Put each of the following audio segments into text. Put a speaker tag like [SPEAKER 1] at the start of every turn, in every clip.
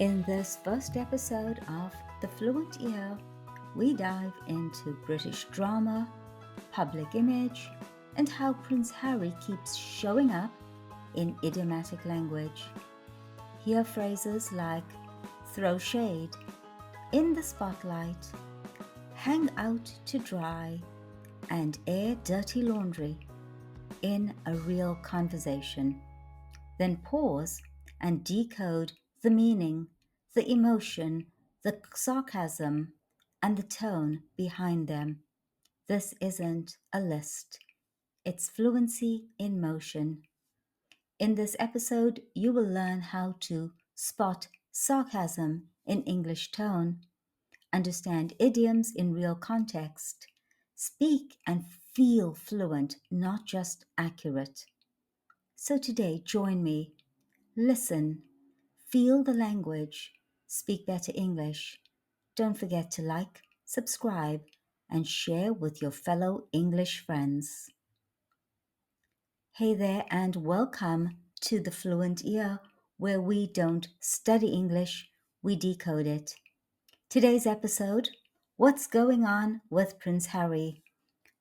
[SPEAKER 1] In this first episode of The Fluent Ear, we dive into British drama, public image, and how Prince Harry keeps showing up in idiomatic language. Hear phrases like throw shade, in the spotlight, hang out to dry, and air dirty laundry in a real conversation. Then pause and decode the meaning, the emotion, the sarcasm, and the tone behind them. This isn't a list, it's fluency in motion. In this episode, you will learn how to spot sarcasm in English tone, understand idioms in real context, speak and feel fluent, not just accurate. So today, join me. Listen, feel the language, speak better English. Don't forget to like, subscribe, and share with your fellow English friends. Hey there, and welcome to the Fluent Ear, where we don't study English, we decode it. Today's episode: what's going on with Prince Harry?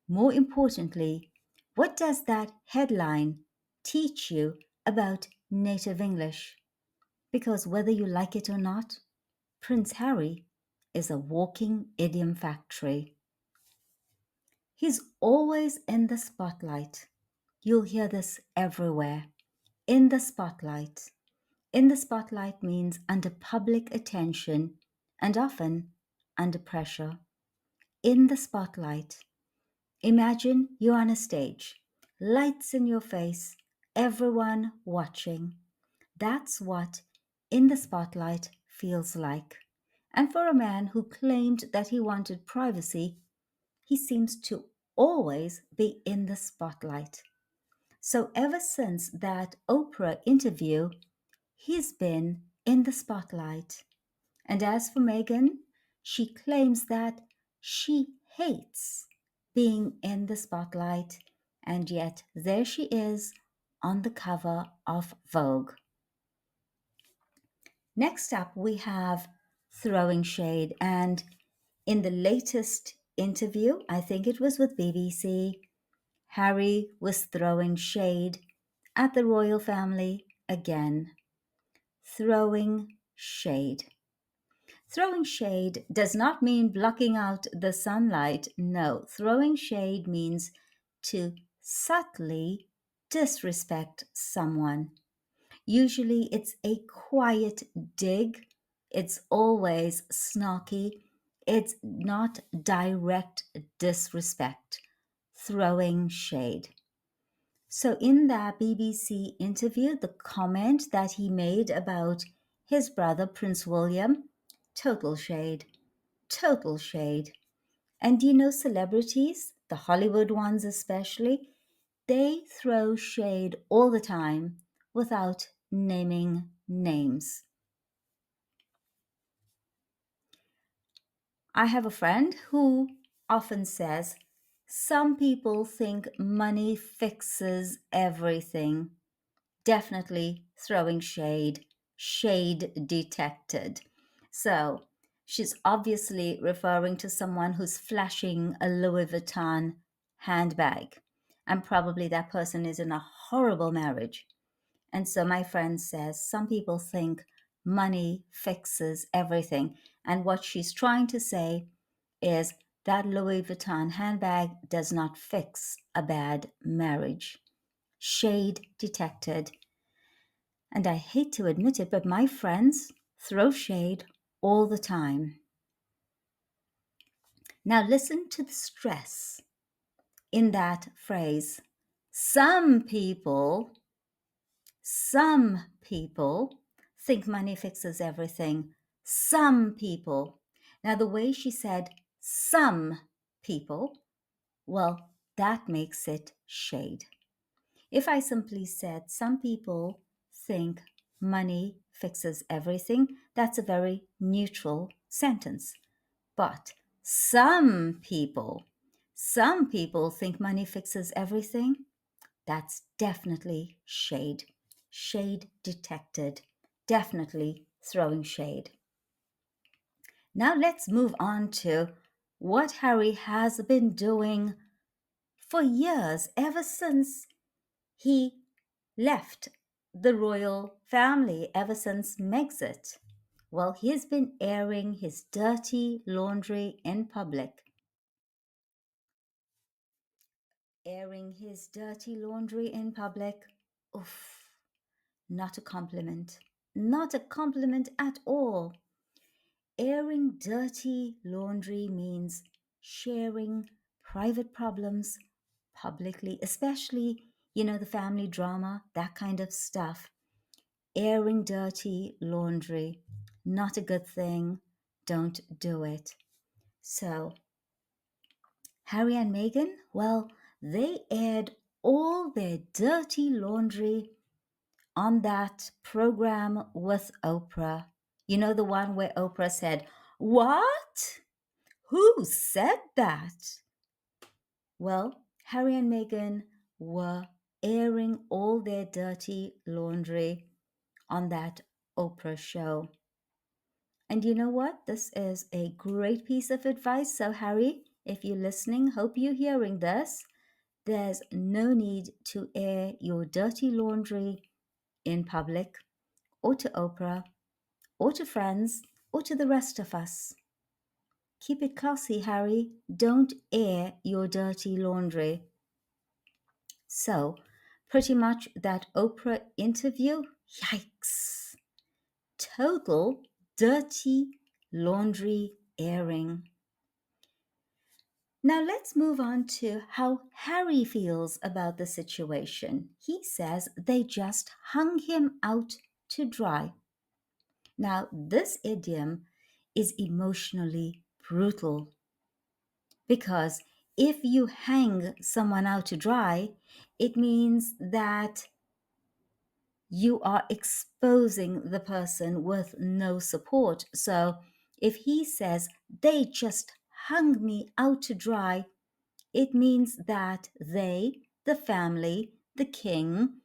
[SPEAKER 1] More importantly, what does that headline teach you about native English? Because whether you like it or not, Prince Harry is a walking idiom factory. He's always in the spotlight. You'll hear this everywhere. In the spotlight. In the spotlight means under public attention and often under pressure. In the spotlight. Imagine you're on a stage, lights in your face, everyone watching. That's what in the spotlight feels like. And for a man who claimed that he wanted privacy, he seems to always be in the spotlight. So ever since that Oprah interview, he's been in the spotlight. And as for Meghan, she claims that she hates being in the spotlight, and yet there she is on the cover of Vogue. Next up, we have throwing shade. And in the latest interview, I think it was with BBC, Harry was throwing shade at the royal family again. Throwing shade. Throwing shade does not mean blocking out the sunlight. No, throwing shade means to subtly disrespect someone. Usually it's a quiet dig. It's always snarky. It's not direct disrespect, throwing shade. So in that BBC interview, the comment that he made about his brother, Prince William, total shade, total shade. And you know, celebrities, the Hollywood ones especially, they throw shade all the time without naming names. I have a friend who often says, some people think money fixes everything. Definitely throwing shade, shade detected. So she's obviously referring to someone who's flashing a Louis Vuitton handbag. And probably that person is in a horrible marriage. And so my friend says some people think money fixes everything. And what she's trying to say is that Louis Vuitton handbag does not fix a bad marriage. Shade detected. And I hate to admit it, but my friends throw shade all the time. Now listen to the stress in that phrase. Some people think money fixes everything. Some people. Now, the way she said some people, well, that makes it shade. If I simply said some people think money fixes everything, that's a very neutral sentence. But some people think money fixes everything. That's definitely shade. Shade detected. Definitely throwing shade. Now let's move on to what Harry has been doing for years, ever since he left the royal family, ever since Megxit. Well, he's been airing his dirty laundry in public. Airing his dirty laundry in public. Oof, not a compliment. Not a compliment at all. Airing dirty laundry means sharing private problems publicly, especially, the family drama, that kind of stuff. Airing dirty laundry, not a good thing. Don't do it. So, Harry and Meghan, well, they aired all their dirty laundry on that program with Oprah. You know, the one where Oprah said, "What? Who said that?" Well, Harry and Meghan were airing all their dirty laundry on that Oprah show. And you know what? This is a great piece of advice. So, Harry, if you're listening, hope you're hearing this. There's no need to air your dirty laundry in public or to Oprah or to friends or to the rest of us. Keep it classy, Harry. Don't air your dirty laundry. So, pretty much that Oprah interview, yikes. Total dirty laundry airing. Now let's move on to how Harry feels about the situation. He says they just hung him out to dry. Now, this idiom is emotionally brutal because if you hang someone out to dry, it means that you are exposing the person with no support. So if he says, they just hung me out to dry, it means that they, the family, the king,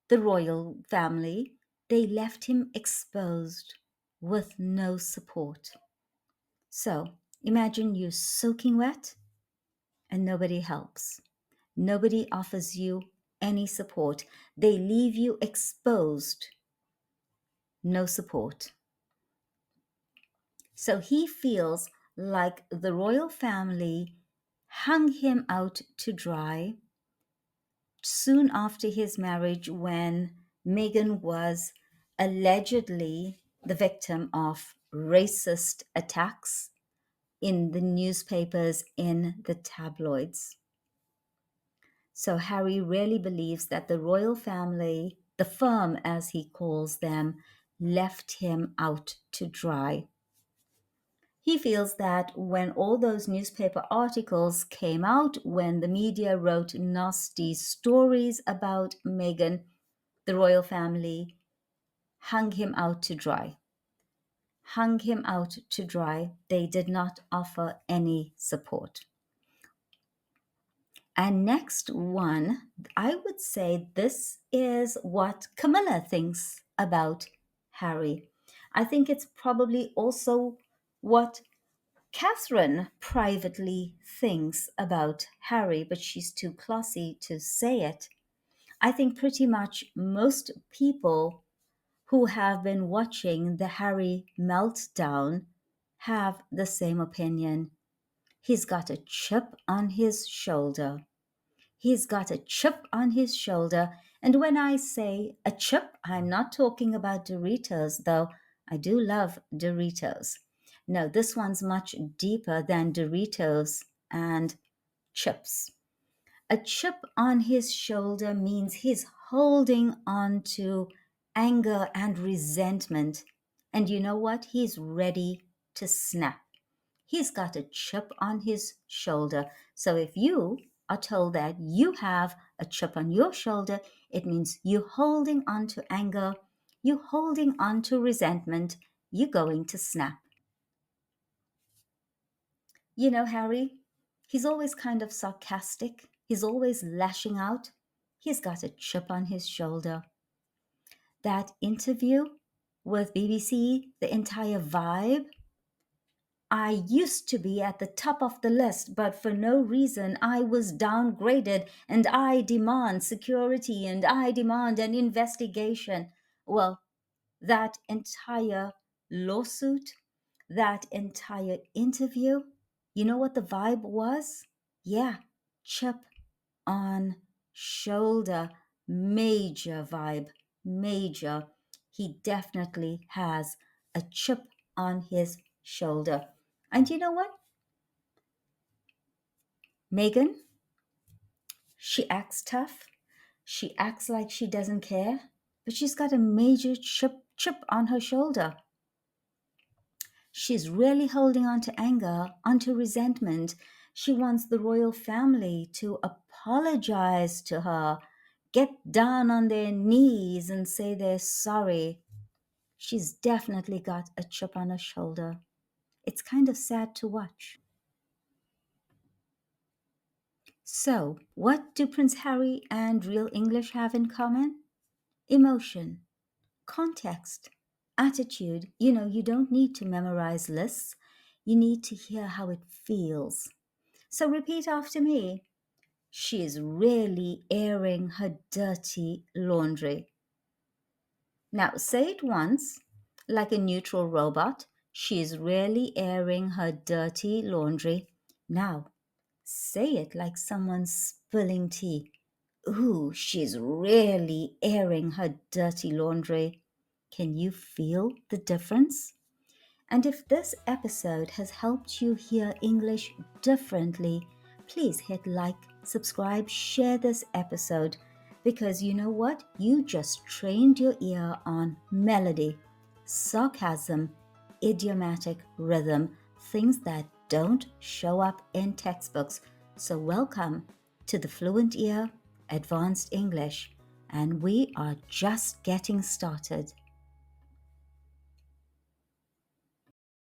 [SPEAKER 1] the royal family, they left him exposed with no support. So imagine you soaking wet and nobody helps. Nobody offers you any support. They leave you exposed, no support. So he feels like the royal family hung him out to dry soon after his marriage when Meghan was allegedly the victim of racist attacks in the newspapers, in the tabloids. So Harry really believes that the royal family, the firm as he calls them, left him out to dry. He feels that when all those newspaper articles came out, when the media wrote nasty stories about Meghan, the royal family hung him out to dry. Hung him out to dry. They did not offer any support. And next one, I would say this is what Camilla thinks about Harry. I think it's probably also what Catherine privately thinks about Harry, but she's too classy to say it. I think pretty much most people who have been watching the Harry meltdown have the same opinion. He's got a chip on his shoulder. He's got a chip on his shoulder. And when I say a chip, I'm not talking about Doritos, though I do love Doritos. No, this one's much deeper than Doritos and chips. A chip on his shoulder means he's holding on to anger and resentment. And you know what? He's ready to snap. He's got a chip on his shoulder. So if you are told that you have a chip on your shoulder, it means you're holding on to anger, you're holding on to resentment, you're going to snap. You know, Harry, he's always kind of sarcastic. He's always lashing out. He's got a chip on his shoulder. That interview, with BBC, the entire vibe. I used to be at the top of the list, but for no reason I was downgraded, and I demand security and I demand an investigation. Well, that entire lawsuit, that entire interview, you know what the vibe was? Yeah, chip on shoulder. Major vibe, major. He definitely has a chip on his shoulder. And you know what? Megan, she acts tough. She acts like she doesn't care, but she's got a major chip on her shoulder. She's really holding on to anger, onto resentment. She wants the royal family to apologize to her, get down on their knees and say they're sorry. She's definitely got a chip on her shoulder. It's kind of sad to watch. So, what do Prince Harry and real English have in common? Emotion, context, attitude. You don't need to memorize lists. You need to hear how it feels. So repeat after me. She's really airing her dirty laundry. Now say it once, like a neutral robot. She's really airing her dirty laundry. Now say it like someone's spilling tea. Ooh, she's really airing her dirty laundry. Can you feel the difference? And if this episode has helped you hear English differently, please hit like, subscribe, share this episode, because you know what? You just trained your ear on melody, sarcasm, idiomatic rhythm, things that don't show up in textbooks. So welcome to the Fluent Ear Advanced English, and we are just getting started.